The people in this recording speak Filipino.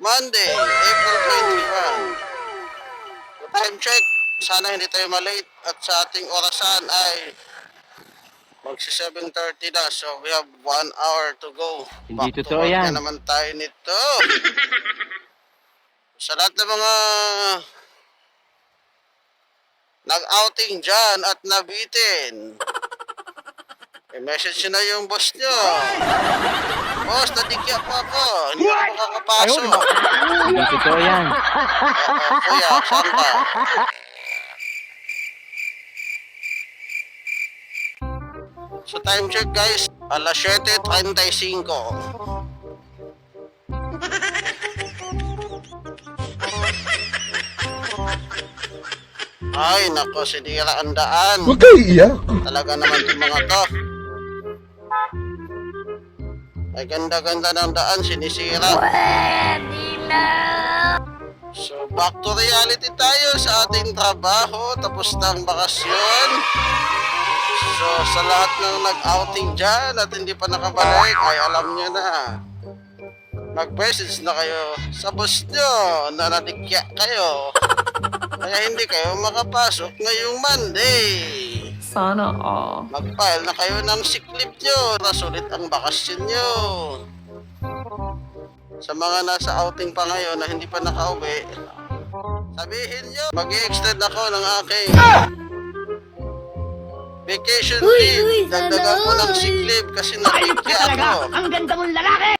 Monday, April 21. Time check. Sana hindi tayo malate at sa ating orasan ay magsi 7:30 na. So we have 1 hour to go. Hindi Back to totoo work yan. na naman tayo nito. Sa lahat ng mga nag-outing dyan at nabitin, i-message nyo na yung boss nyo. Boss, nadigya pa ako. Hindi ako makakapasok. Hindi totoo yan. Kuya, saan ka? So time check guys, alas 7:35. Ay, nako, sinira ang daan. Huwag kayo iiyak. Talaga naman yung mga to. Ay, ganda-ganda ng daan, sinisira. So, back to reality tayo sa ating trabaho. Tapos ng bakasyon. So, sa lahat ng nag-outing dyan at hindi pa nakabalik, ay alam nyo na. Mag-message na kayo sa boss nyo na nadigya kayo. Kaya hindi kayo makapasok ngayong Monday. Sana all. Mag-file na kayo ng sick leave nyo. Nasulit ang bakasyon nyo. Sa mga nasa outing pa ngayon na hindi pa nakauwi, sabihin nyo, mag-i-extend ako ng aking vacation leave. Dagdagan ko ng sick leave kasi natigya ako. Ang ganda mong lalaki!